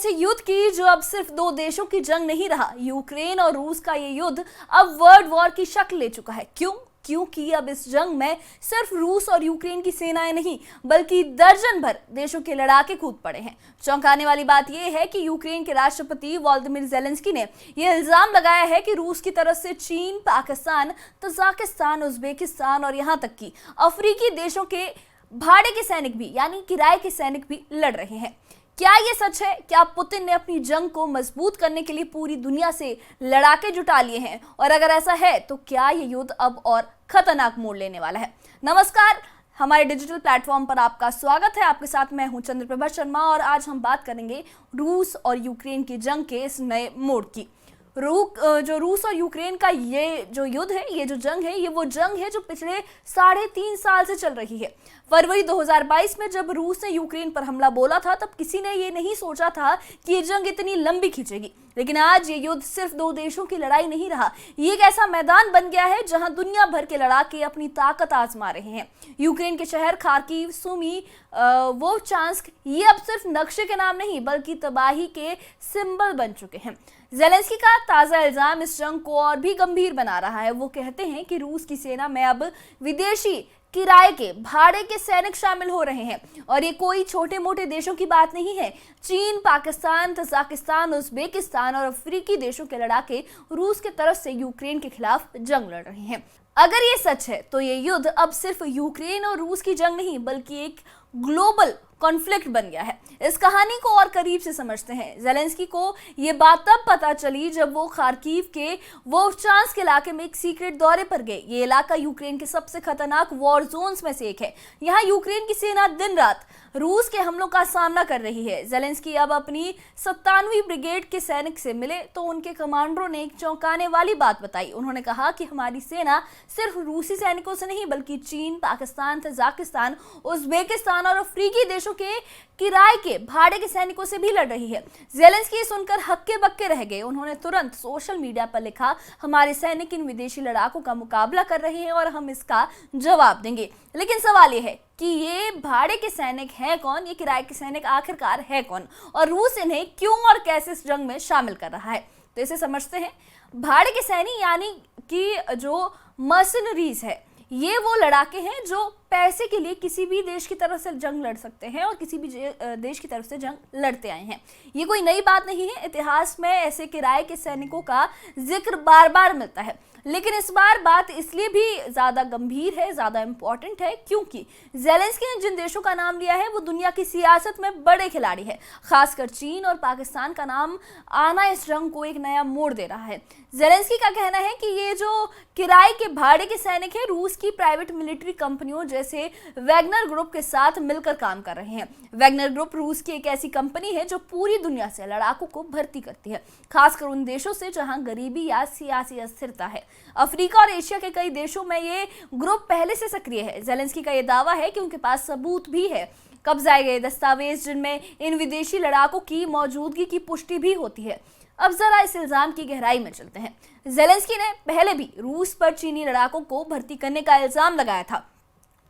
ऐसे युद्ध की जो अब सिर्फ दो देशों की जंग नहीं रहा। यूक्रेन और रूस का ये युद्ध अब वर्ल्ड वॉर की शक्ल ले चुका है। क्योंकि अब इस जंग में सिर्फ रूस और यूक्रेन की सेनाएं नहीं बल्कि दर्जन भर देशों के लड़ाके कूद पड़े हैं। चौंकाने वाली बात यह है कि यूक्रेन के राष्ट्रपति वोलोदिमीर ज़ेलेंस्की ने यह इल्जाम लगाया है कि रूस की तरफ से चीन, पाकिस्तान, तजाकिस्तान, उज्बेकिस्तान और यहां तक कि अफ्रीकी देशों के भाड़े के सैनिक भी यानी किराए के सैनिक भी लड़ रहे हैं। क्या ये सच है? क्या पुतिन ने अपनी जंग को मजबूत करने के लिए पूरी दुनिया से लड़ाके जुटा लिए हैं? और अगर ऐसा है तो क्या ये युद्ध अब और खतरनाक मोड़ लेने वाला है? नमस्कार, हमारे डिजिटल प्लेटफॉर्म पर आपका स्वागत है। आपके साथ मैं हूं चंद्रप्रभा शर्मा और आज हम बात करेंगे रूस और यूक्रेन की जंग के इस नए मोड़ की। जो रूस और यूक्रेन का ये जो युद्ध है, ये जो जंग है, ये वो जंग है जो पिछले 3.5 साल से चल रही है। फरवरी 2022 में जब रूस ने यूक्रेन पर हमला बोला था तब किसी ने ये नहीं सोचा था कि ये जंग इतनी लंबी खींचेगी। लेकिन आज ये युद्ध सिर्फ दो देशों की लड़ाई नहीं रहा, ये एक ऐसा मैदान बन गया है जहां दुनिया भर के लड़ाके अपनी ताकत आजमा रहे हैं। यूक्रेन के शहर खार्किव, सुमी, वोवचांस्क ये अब सिर्फ नक्शे के नाम नहीं बल्कि तबाही के सिंबल बन चुके हैं। ज़ेलेंस्की का ताज़ा इल्जाम इस जंग को और भी गंभीर बना रहा है। वो कहते हैं कि रूस की सेना में अब विदेशी किराए के भाड़े के सैनिक शामिल हो रहे हैं और ये कोई छोटे मोटे देशों की बात नहीं है। चीन, पाकिस्तान, तजाकिस्तान, उज्बेकिस्तान और अफ्रीकी देशों के लड़ाके रूस की तरफ से यूक्रेन के खिलाफ जंग लड़ रहे हैं। अगर ये सच है तो ये युद्ध अब सिर्फ यूक्रेन और रूस की जंग नहीं बल्कि एक ग्लोबल कॉन्फ्लिक्ट बन गया है। इस कहानी को और करीब से समझते हैं। ज़ेलेंस्की को ये बात तब पता चली जब वो खार्किव के वोवचांस्क इलाके में एक सीक्रेट दौरे पर गए। ये इलाका यूक्रेन के सबसे खतरनाक वॉर जोन्स में से एक है। यहाँ यूक्रेन की सेना दिन रात रूस के हमलों का सामना कर रही है। ज़ेलेंस्की अब अपनी 97वीं ब्रिगेड के सैनिक से मिले तो उनके कमांडरों ने एक चौंकाने वाली बात बताई। उन्होंने कहा कि हमारी सेना सिर्फ रूसी सैनिकों से नहीं बल्कि चीन, पाकिस्तान, तजाकिस्तान, उज्बेकिस्तान और अफ्रीकी देशों के किराए के भाड़े के सैनिकों से भी लड़ रही है। ज़ेलेंस्की सुनकर हक्के बक्के रह गए। उन्होंने तुरंत सोशल मीडिया पर लिखा, हमारे सैनिक इन विदेशी लड़ाकों का मुकाबला कर रहे हैं और हम इसका जवाब देंगे। लेकिन सवाल यह है कि ये भाड़े के सैनिक हैं कौन? ये किराए के सैनिक आखिरकार है कौन? और रूस इन्हें क्यों और कैसे इस जंग में शामिल कर रहा है? तो इसे समझते हैं। भाड़े के सैनिक यानी कि जो मर्सनरीज है, ये वो लड़ाके हैं जो पैसे के लिए किसी भी देश की तरफ से जंग लड़ सकते हैं और किसी भी देश की तरफ से जंग लड़ते आए हैं। ये कोई नई बात नहीं है। इतिहास में ऐसे किराए के सैनिकों का जिक्र बार बार मिलता है। लेकिन इस बार बात इसलिए भी ज़्यादा गंभीर है, ज़्यादा इम्पॉर्टेंट है क्योंकि ज़ेलेंस्की ने जिन देशों का नाम लिया है वो दुनिया की सियासत में बड़े खिलाड़ी है। खासकर चीन और पाकिस्तान का नाम आना इस जंग को एक नया मोड़ दे रहा है। ज़ेलेंस्की का कहना है कि ये जो किराए के भाड़े के सैनिक हैं रूस की प्राइवेट मिलिट्री कंपनियों जैसे वैगनर ग्रुप के साथ मिलकर काम कर रहे हैं। वैगनर ग्रुप रूस की एक ऐसी कंपनी है जो पूरी दुनिया से लड़ाकों को भर्ती करती है, खासकर उन देशों से जहां गरीबी या सियासी अस्थिरता है। अफ्रीका और एशिया के कई देशों में ये ग्रुप पहले से सक्रिय है। ज़ेलेंस्की का ये दावा है कि उनके पास सबूत भी है, कब्जाए गए दस्तावेज जिनमें इन विदेशी लड़ाकों की मौजूदगी की पुष्टि भी होती है। अब जरा इस इल्जाम की गहराई में चलते हैं। ज़ेलेंस्की ने पहले भी रूस पर चीनी लड़ाकों को भर्ती करने का इल्जाम लगाया था।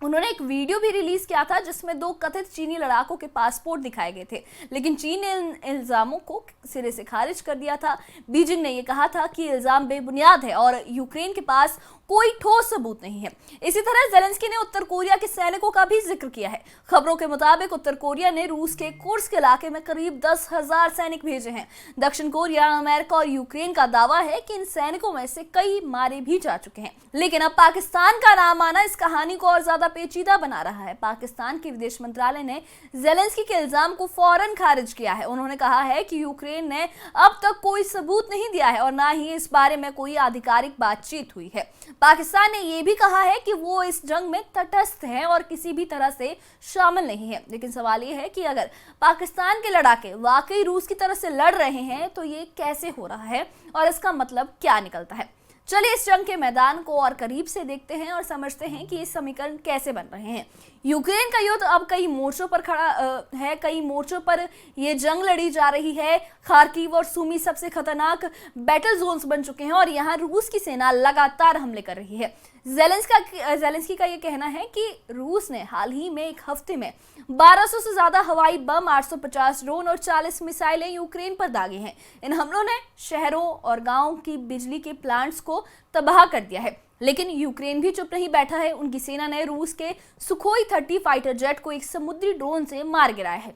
उन्होंने एक वीडियो भी रिलीज किया था जिसमें 2 कथित चीनी लड़ाकों के पासपोर्ट दिखाए गए थे, लेकिन चीन ने इन इल्जामों को सिरे से खारिज कर दिया था। बीजिंग ने यह कहा था कि इल्जाम बेबुनियाद है और यूक्रेन के पास कोई ठोस सबूत नहीं है। इसी तरह ज़ेलेंस्की ने उत्तर कोरिया के सैनिकों का भी जिक्र किया है। खबरों के मुताबिक उत्तर कोरिया ने रूस के कुर्स्क इलाके में करीब 10,000 सैनिक भेजे हैं। दक्षिण कोरिया, अमेरिका और यूक्रेन का दावा है कि इन सैनिकों में से कई मारे भी जा चुके हैं। लेकिन अब पाकिस्तान का नाम आना इस कहानी को और ज्यादा पेचीदा बना रहा है। पाकिस्तान के विदेश मंत्रालय ने ज़ेलेंस्की के इल्जाम को फौरन खारिज किया है। उन्होंने कहा है कि यूक्रेन ने अब तक कोई सबूत नहीं दिया है और ना ही इस बारे में कोई आधिकारिक बातचीत हुई है। पाकिस्तान ने यह भी कहा है कि वो इस जंग में तटस्थ हैं और किसी भी तरह से शामिल नहीं है। लेकिन सवाल ये है कि अगर पाकिस्तान के लड़ाके वाकई रूस की तरफ से लड़ रहे हैं तो ये कैसे हो रहा है और इसका मतलब क्या निकलता है? चलिए इस जंग के मैदान को और करीब से देखते हैं और समझते हैं कि ये समीकरण कैसे बन रहे हैं। यूक्रेन का युद्ध अब कई मोर्चों पर खड़ा है। कई मोर्चों पर ये जंग लड़ी जा रही है। खार्किव और सुमी सबसे खतरनाक बैटल जोन्स बन चुके हैं और यहाँ रूस की सेना लगातार हमले कर रही है। जेलेंस्की का ये कहना है कि रूस ने हाल ही में एक हफ्ते में 1200 से ज्यादा हवाई बम, 850 ड्रोन और 40 मिसाइलें यूक्रेन पर दागे हैं। इन हमलों ने शहरों और गांवों की बिजली के प्लांट्स को तबाह कर दिया है। लेकिन यूक्रेन भी चुप नहीं बैठा है। उनकी सेना ने रूस के सुखोई 30 फाइटर जेट को एक समुद्री ड्रोन से मार गिराया है।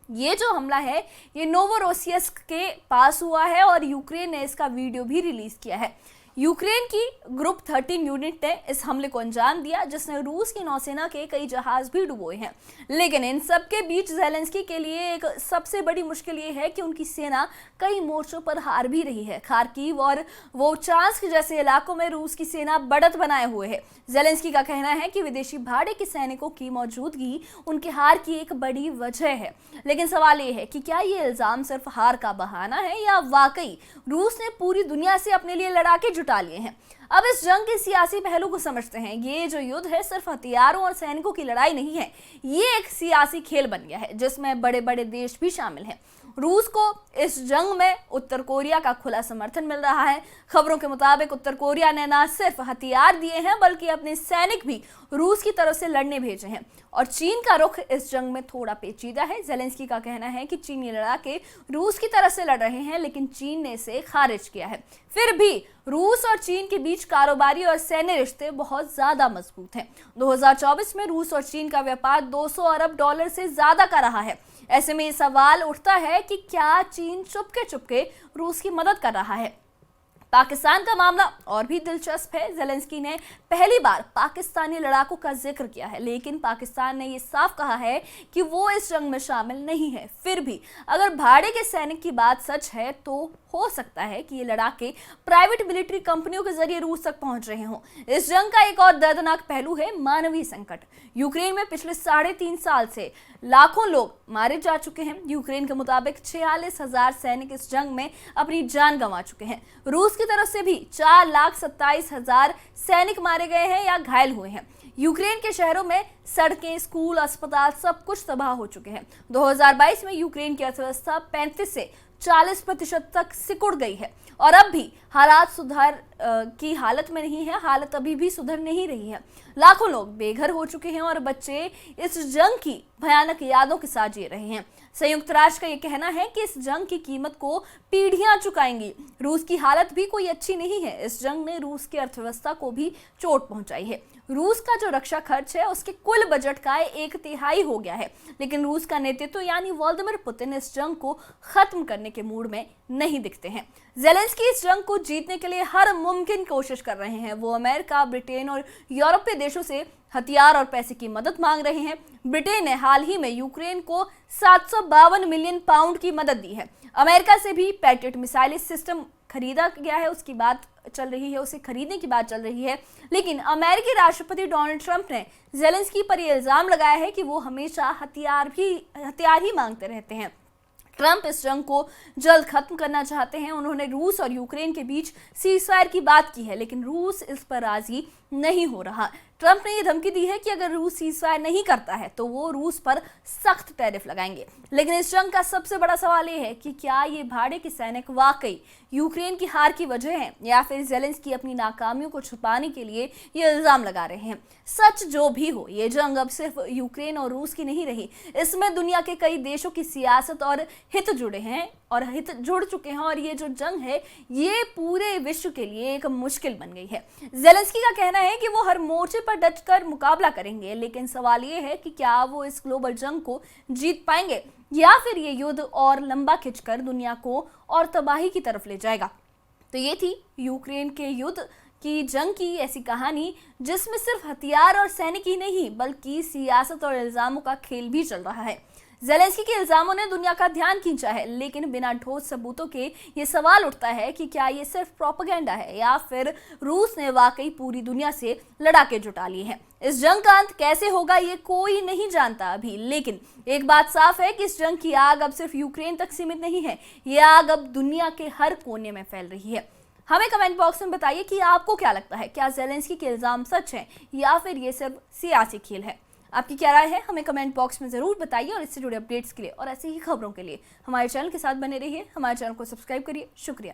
ये जो हमला है ये नोवोरोसिस्क के पास हुआ है और यूक्रेन ने इसका वीडियो भी रिलीज किया है। यूक्रेन की ग्रुप 13 यूनिट ने इस हमले को अंजाम दिया, जिसने रूस की नौसेना के कई जहाज भी डुबोए हैं। लेकिन इन सब के बीच जेलेंस्की के लिए एक सबसे बड़ी मुश्किल ये है कि उनकी सेना कई मोर्चों पर हार भी रही है। खार्किव और वोचांस्क जैसे इलाकों में रूस की सेना बढ़त बनाए हुए है। जेलेंस्की का कहना है कि विदेशी भाड़े के सैनिकों की मौजूदगी उनके हार की एक बड़ी वजह है। लेकिन सवाल ये है कि क्या ये इल्जाम सिर्फ हार का बहाना है या वाकई रूस ने पूरी दुनिया से अपने लिए लड़ाके जुटा लिए हैं। अब इस जंग के सियासी पहलू को समझते हैं। ये जो युद्ध है सिर्फ हथियारों और सैनिकों की लड़ाई नहीं है, ये एक सियासी खेल बन गया है जिसमें बड़े बड़े देश भी शामिल हैं। रूस को इस जंग में उत्तर कोरिया का खुला समर्थन मिल रहा है। खबरों के मुताबिक उत्तर कोरिया ने न सिर्फ हथियार दिए हैं बल्कि अपने सैनिक भी रूस की तरफ से लड़ने भेजे हैं। और चीन का रुख इस जंग में थोड़ा पेचीदा है। जेलेंस्की का कहना है कि चीनी लड़ाके रूस की तरफ से लड़ रहे हैं, लेकिन चीन ने इसे खारिज किया है। फिर भी रूस और चीन के बीच कारोबारी और सैन्य रिश्ते बहुत ज्यादा मजबूत हैं। 2024 में रूस और चीन का व्यापार 200 अरब डॉलर से ज्यादा का रहा है। ऐसे में ये सवाल उठता है कि क्या चीन चुपके चुपके रूस की मदद कर रहा है। पाकिस्तान का मामला और भी दिलचस्प है। जेलेंस्की ने पहली बार पाकिस्तानी लड़ाकों का जिक्र किया है, लेकिन पाकिस्तान ने यह साफ कहा है कि वो इस जंग में शामिल नहीं है। फिर भी अगर भाड़े के सैनिक की बात सच है तो हो सकता है कि ये लड़ाके प्राइवेट मिलिट्री कंपनियों के जरिए रूस तक पहुंच रहे हों। इस जंग का एक और दर्दनाक पहलू है मानवीय संकट। यूक्रेन में पिछले 3.5 साल से लाखों लोग मारे जा चुके हैं। यूक्रेन के मुताबिक 46,000 सैनिक इस जंग में अपनी जान गंवा चुके हैं। रूस की तरफ से भी 4,27,000 सैनिक मारे गए हैं या घायल हुए हैं। यूक्रेन के शहरों में सड़कें, स्कूल, अस्पताल सब कुछ तबाह हो चुके हैं। 2022 में यूक्रेन की अर्थव्यवस्था 35 से 40% तक सिकुड़ गई है और अब भी हालात सुधार की हालत में नहीं है। हालत अभी भी सुधर नहीं रही है। लाखों लोग बेघर हो चुके हैं और बच्चे इस जंग की भयानक यादों के साथ जी रहे हैं। संयुक्त राष्ट्र का यह कहना है कि इस जंग की कीमत को पीढ़ियां चुकाएंगी। रूस की हालत भी कोई अच्छी नहीं है। इस जंग ने रूस की अर्थव्यवस्था को भी चोट पहुंचाई है। रूस का जो रक्षा खर्च है उसके कुल बजट का 1/3 हो गया है। लेकिन रूस का नेतृत्व यानी व्लादिमीर पुतिन इस जंग को खत्म करने के मूड में नहीं दिखते हैं। जेलेंस्की इस जंग को जीतने के लिए हर मुमकिन कोशिश कर रहे हैं। वो अमेरिका, ब्रिटेन और यूरोपीय देशों से हथियार और पैसे की मदद मांग रहे हैं। ब्रिटेन ने हाल ही में यूक्रेन को 752 मिलियन पाउंड की मदद दी है। अमेरिका से भी पैट्रियट मिसाइल सिस्टम खरीदा गया है, उसकी बात चल रही है, उसे खरीदने की बात चल रही है। लेकिन अमेरिकी राष्ट्रपति डोनाल्ड ट्रंप ने जेलेंस्की पर यह इल्जाम लगाया है कि वो हमेशा हथियार ही मांगते रहते हैं। ट्रंप इस जंग को जल्द खत्म करना चाहते हैं। उन्होंने रूस और यूक्रेन के बीच सीजफायर की बात की है, लेकिन रूस इस पर राजी नहीं हो रहा। ट्रंप ने यह धमकी दी है कि अगर रूस सीजफायर नहीं करता है तो वो रूस पर सख्त टैरिफ लगाएंगे। लेकिन इस जंग का सबसे बड़ा सवाल ये है कि क्या ये भाड़े के सैनिक वाकई यूक्रेन की हार की वजह है या फिर जेलेंस्की अपनी नाकामियों को छुपाने के लिए ये इल्जाम लगा रहे हैं। सच जो भी हो, ये जंग अब सिर्फ यूक्रेन और रूस की नहीं रही। इसमें दुनिया के कई देशों की सियासत और हित जुड़ चुके हैं और ये जो जंग है ये पूरे विश्व के लिए एक मुश्किल बन गई है। जेलेंस्की का कहना है कि वो हर मोर्चे पर डटकर मुकाबला करेंगे, लेकिन सवाल ये है कि क्या वो इस ग्लोबल जंग को जीत पाएंगे या फिर ये युद्ध और लंबा खिंचकर दुनिया को और तबाही की तरफ ले जाएगा। तो ये थी यूक्रेन के युद्ध की जंग की ऐसी कहानी जिसमें सिर्फ हथियार और सैनिक ही नहीं बल्कि सियासत और इल्जामों का खेल भी चल रहा है। जेलेंस्की के इल्जामों ने दुनिया का ध्यान खींचा है, लेकिन बिना ठोस सबूतों के ये सवाल उठता है कि क्या ये सिर्फ प्रोपेगेंडा है या फिर रूस ने वाकई पूरी दुनिया से लड़ाके जुटा लिए हैं। इस जंग का अंत कैसे होगा ये कोई नहीं जानता अभी, लेकिन एक बात साफ है कि इस जंग की आग अब सिर्फ यूक्रेन तक सीमित नहीं है। ये आग अब दुनिया के हर कोने में फैल रही है। हमें कमेंट बॉक्स में बताइए कि आपको क्या लगता है, क्या जेलेंस्की के इल्जाम सच हैं या फिर ये सिर्फ सियासी खेल है। आपकी क्या राय है हमें कमेंट बॉक्स में जरूर बताइए और इससे जुड़े अपडेट्स के लिए और ऐसी ही खबरों के लिए हमारे चैनल के साथ बने रहिए। हमारे चैनल को सब्सक्राइब करिए। शुक्रिया।